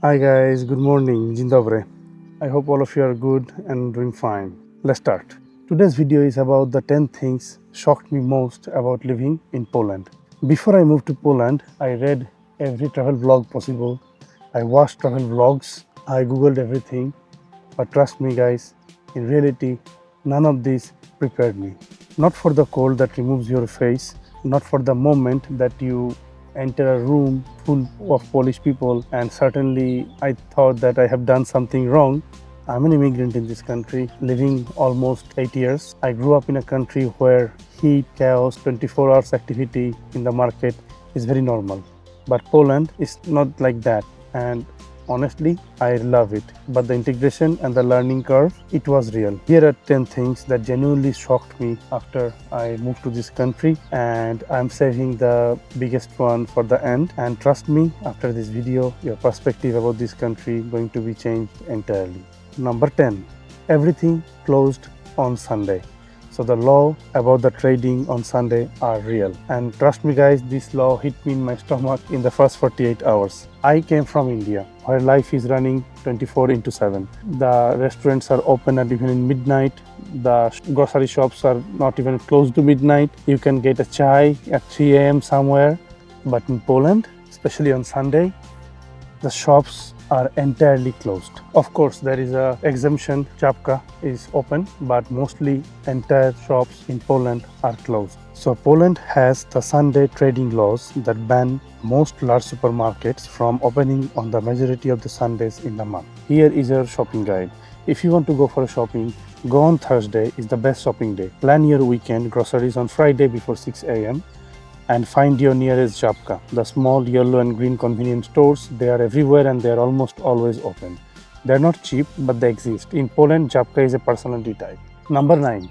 Hi guys, good morning, Dzień dobry. I hope all of you are good and doing fine. Let's start. Today's video is about the 10 things shocked me most about living in Poland. Before I moved to Poland, I read every travel vlog possible. I watched travel vlogs, I googled everything, but trust me guys, in reality, none of this prepared me. Not for the cold that removes your face, not for the moment that you enter a room full of Polish people, and certainly I thought that I have done something wrong. I'm an immigrant in this country, living almost 8 years. I grew up in a country where heat, chaos, 24 hours activity in the market is very normal. But Poland is not like that, and honestly, I love it. But the integration and the learning curve, it was real. Here are 10 things that genuinely shocked me after I moved to this country, and I'm saving the biggest one for the end. And trust me, after this video, your perspective about this country going to be changed entirely. Number 10, everything closed on Sunday. So the law about the trading on Sunday are real. And trust me guys, this law hit me in my stomach in the first 48 hours. I came from India, where life is running 24/7. The restaurants are open at even midnight. The grocery shops are not even close to midnight. You can get a chai at 3 a.m. somewhere. But in Poland, especially on Sunday, the shops are entirely closed. Of course, there is a exemption. Żabka is open, but mostly entire shops in Poland are closed. So Poland has the Sunday trading laws that ban most large supermarkets from opening on the majority of the Sundays in the month. Here is your shopping guide. If you want to go for a shopping, go on Thursday is the best shopping day. Plan your weekend groceries on Friday before 6 a.m. and find your nearest Żabka. The small yellow and green convenience stores, they are everywhere and they are almost always open. They are not cheap, but they exist. In Poland, Żabka is a personality type. Number 9.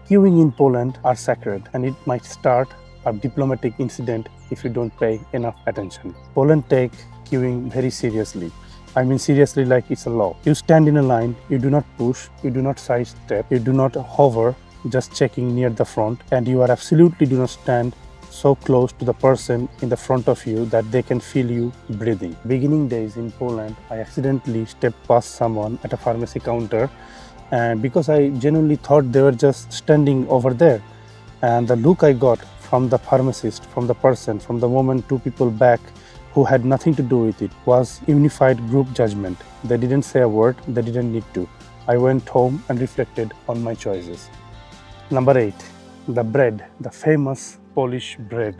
Queuing in Poland are sacred, and it might start a diplomatic incident if you don't pay enough attention. Poland take queuing very seriously. I mean seriously, like it's a law. You stand in a line, you do not push, you do not side step, you do not hover, just checking near the front, and you are absolutely do not stand so close to the person in the front of you that they can feel you breathing. Beginning days in Poland, I accidentally stepped past someone at a pharmacy counter, and because I genuinely thought they were just standing over there, and the look I got from the pharmacist, from the person, from the moment two people back who had nothing to do with it was unified group judgment. They didn't say a word, they didn't need to. I went home and reflected on my choices. Number 8, the bread, the famous Polish bread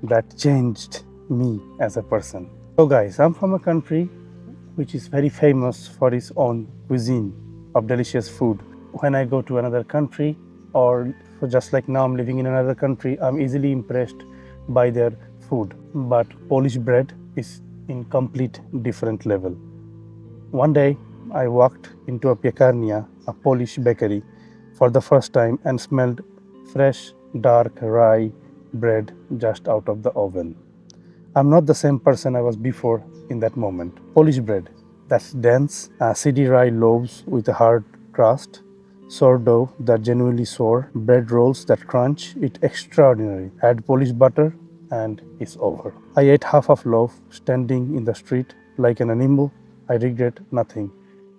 that changed me as a person. So guys, I'm from a country which is very famous for its own cuisine of delicious food. When I go to another country, or just like now I'm living in another country, I'm easily impressed by their food. But Polish bread is in complete different level. One day I walked into a Piekarnia, a Polish bakery, for the first time and smelled fresh, dark rye bread just out of the oven. I'm not the same person I was before in that moment. Polish bread, that's dense, seedy rye loaves with a hard crust, sourdough that genuinely sour, bread rolls that crunch, it's extraordinary. Add Polish butter and it's over. I ate half of loaf standing in the street like an animal. I regret nothing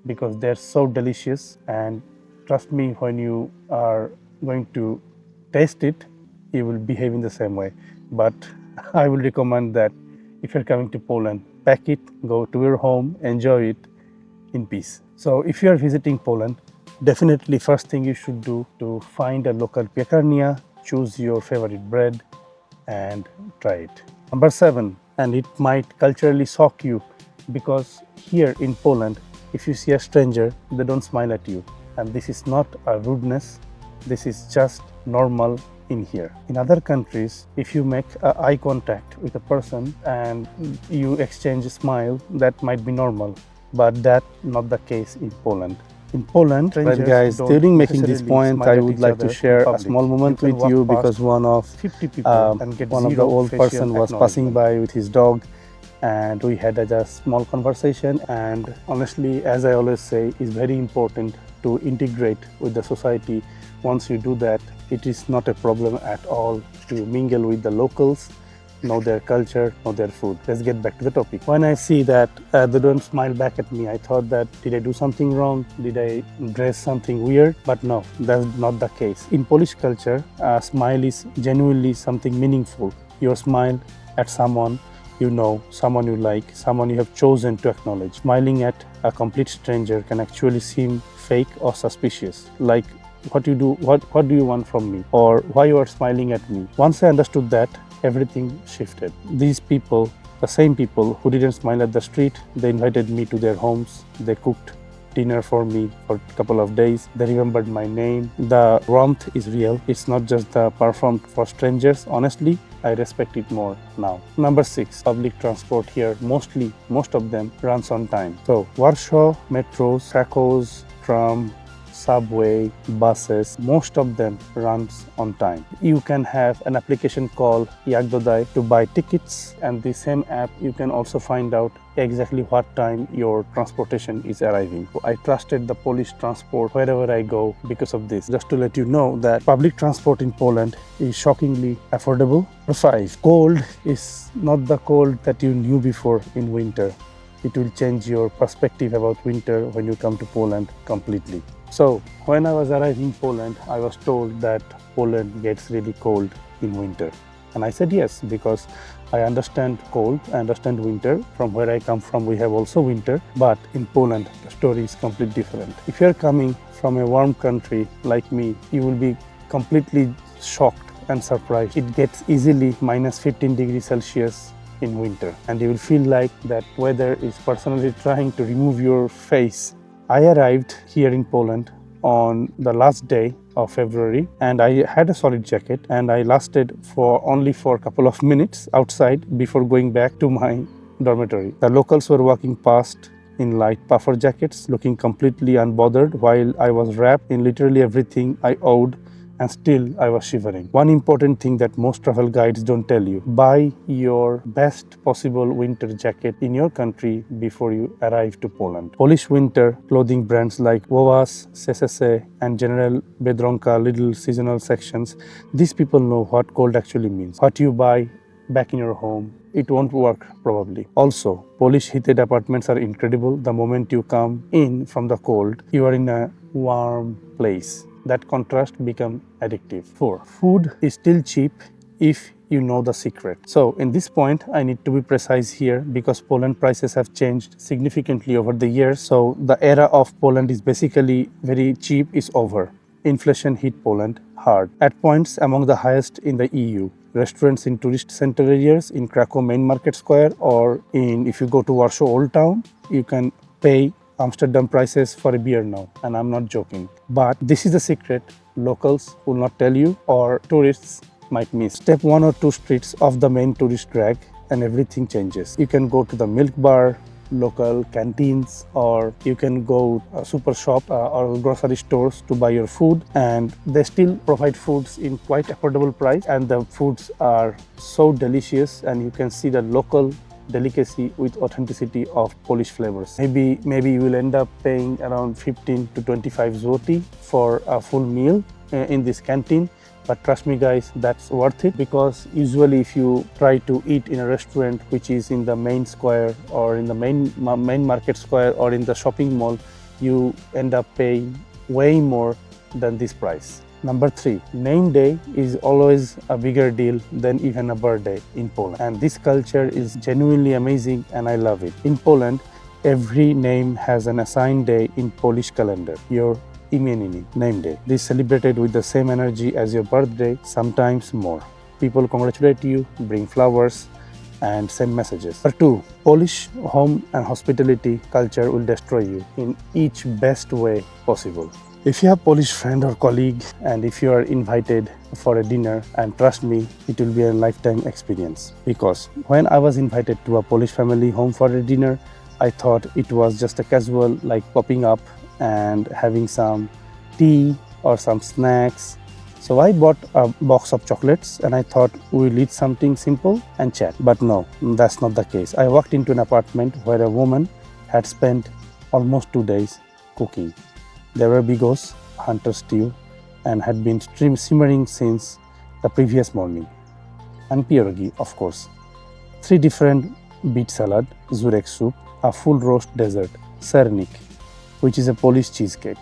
because they're so delicious, and trust me, when you are going to taste it, you will behave in the same way. But I will recommend that if you're coming to Poland, pack it, go to your home, enjoy it in peace. So if you are visiting Poland, definitely first thing you should do to find a local piekarnia, choose your favorite bread and try it. Number 7, and it might culturally shock you, because here in Poland, if you see a stranger, they don't smile at you. And this is not a rudeness, this is just normal in here. In other countries, if you make eye contact with a person and you exchange a smile, that might be normal, but that's not the case in Poland. In Poland, right guys, during making this point, I would like to share a small moment with you, because one of the old person was passing by with his dog, and we had a small conversation. And honestly, as I always say, it's very important to integrate with the society. Once you do that, it is not a problem at all to mingle with the locals know their culture, know their food. Let's get back to the topic. When I see that they don't smile back at me, I thought that did I do something wrong? Did I dress something weird? But no, that's not the case. In Polish culture, a smile is genuinely something meaningful. Your smile at someone you know, someone you like, someone you have chosen to acknowledge. Smiling at a complete stranger can actually seem fake or suspicious, like what do you want from me, or why you are smiling at me. Once I understood that, everything shifted. These people, the same people who didn't smile at the street, they invited me to their homes, they cooked dinner for me for a couple of days. They remembered my name. The warmth is real. It's not just the performed for strangers. Honestly, I respect it more now. Number 6, public transport here, most of them runs on time. So Warsaw, metros, Krakow's, tram, subway, buses, most of them runs on time. You can have an application called Jakdojade to buy tickets, and the same app you can also find out exactly what time your transportation is arriving. I trusted the Polish transport wherever I go because of this. Just to let you know that public transport in Poland is shockingly affordable. 5, cold is not the cold that you knew before in winter. It will change your perspective about winter when you come to Poland completely. So when I was arriving in Poland, I was told that Poland gets really cold in winter. And I said yes, because I understand cold, I understand winter. From where I come from, we have also winter. But in Poland, the story is completely different. If you're coming from a warm country like me, you will be completely shocked and surprised. It gets easily minus 15 degrees Celsius in winter, and you will feel like that weather is personally trying to remove your face. I arrived here in Poland on the last day of February, and I had a solid jacket, and I lasted only for a couple of minutes outside before going back to my dormitory. The locals were walking past in light puffer jackets, looking completely unbothered, while I was wrapped in literally everything I owned, and still I was shivering. One important thing that most travel guides don't tell you: buy your best possible winter jacket in your country before you arrive to Poland. Polish winter clothing brands like Wowas, CCC, and General Biedronka little seasonal sections, these people know what cold actually means. What you buy back in your home, it won't work probably. Also, Polish heated apartments are incredible. The moment you come in from the cold, you are in a warm place. That contrast becomes addictive. 4, food is still cheap if you know the secret. So in this point, I need to be precise here because Poland prices have changed significantly over the years. So the era of Poland is basically very cheap is over. Inflation hit Poland hard, at points among the highest in the EU. Restaurants in tourist center areas, in Krakow main market square, or if you go to Warsaw Old Town, you can pay Amsterdam prices for a beer now, and I'm not joking. But this is the secret locals will not tell you, or tourists might miss. Step 1 or 2 streets off the main tourist drag and everything changes. You can go to the milk bar, local canteens, or you can go super shop or grocery stores to buy your food, and they still provide foods in quite affordable price, and the foods are so delicious, and you can see the local delicacy with authenticity of Polish flavors. Maybe you will end up paying around 15 to 25 zloty for a full meal in this canteen. But trust me guys, that's worth it, because usually if you try to eat in a restaurant which is in the main square or in the main market square or in the shopping mall, you end up paying way more than this price. Number 3, name day is always a bigger deal than even a birthday in Poland. And this culture is genuinely amazing and I love it. In Poland, every name has an assigned day in Polish calendar. Your Imieniny, name day. This is celebrated with the same energy as your birthday, sometimes more. People congratulate you, bring flowers, and send messages. Number 2, Polish home and hospitality culture will destroy you in each best way possible. If you have Polish friend or colleague, and if you are invited for a dinner, and trust me, it will be a lifetime experience. Because when I was invited to a Polish family home for a dinner, I thought it was just a casual, like popping up and having some tea or some snacks. So I bought a box of chocolates and I thought we'll eat something simple and chat. But no, that's not the case. I walked into an apartment where a woman had spent almost 2 days cooking. There were bigos, hunter stew, and had been simmering since the previous morning. And pierogi, of course. 3 different beet salad, zurek soup, a full roast dessert, sernik, which is a Polish cheesecake.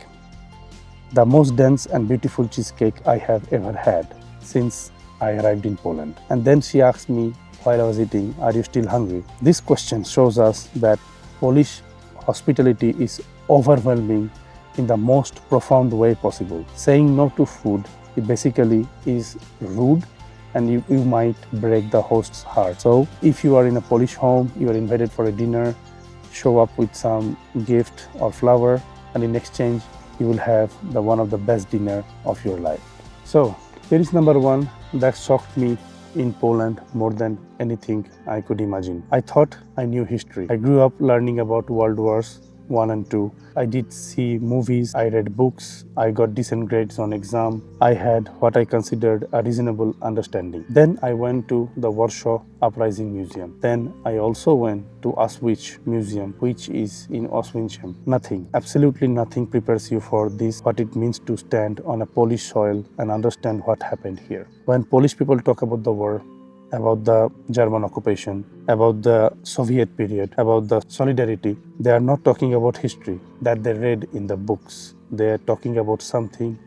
The most dense and beautiful cheesecake I have ever had since I arrived in Poland. And then she asked me while I was eating, "Are you still hungry?" This question shows us that Polish hospitality is overwhelming in the most profound way possible. Saying no to food, it basically is rude and you might break the host's heart. So if you are in a Polish home, you are invited for a dinner, show up with some gift or flower, and in exchange you will have one of the best dinner of your life. So here is number one that shocked me in Poland more than anything I could imagine. I thought I knew history. I grew up learning about World Wars I and II. I did see movies, I read books, I got decent grades on exam. I had what I considered a reasonable understanding. Then I went to the Warsaw Uprising Museum. Then I also went to Auschwitz Museum, which is in Auschwitz. Nothing, absolutely nothing prepares you for this, what it means to stand on a Polish soil and understand what happened here. When Polish people talk about the war, about the German occupation, about the Soviet period, about the solidarity, they are not talking about history that they read in the books. They are talking about something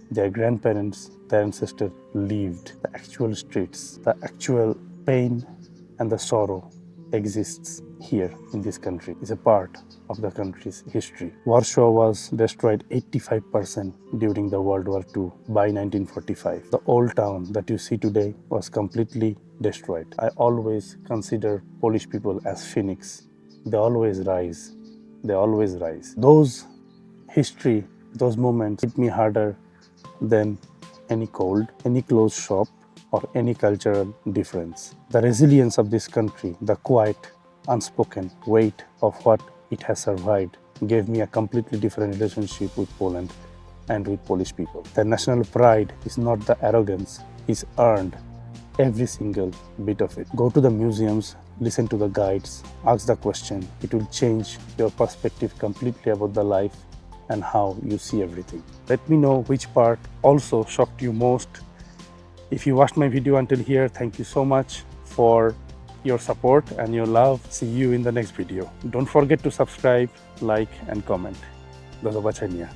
their grandparents, their ancestors lived. The actual streets, the actual pain and the sorrow exists here in this country. It's a part of the country's history. Warsaw was destroyed 85% during the World War II by 1945. The old town that you see today was completely destroyed. I always consider Polish people as phoenix. They always rise. They always rise. Those history, those moments hit me harder than any cold, any closed shop, or any cultural difference. The resilience of this country, the quiet, unspoken weight of what it has survived, gave me a completely different relationship with Poland and with Polish people. The national pride is not the arrogance, it's earned, every single bit of it. Go to the museums, listen to the guides, ask the question. It will change your perspective completely about the life and how you see everything. Let me know which part also shocked you most. If you watched my video until here, thank you so much for your support and your love. See you in the next video. Don't forget to subscribe, like and comment. Do zobaczenia.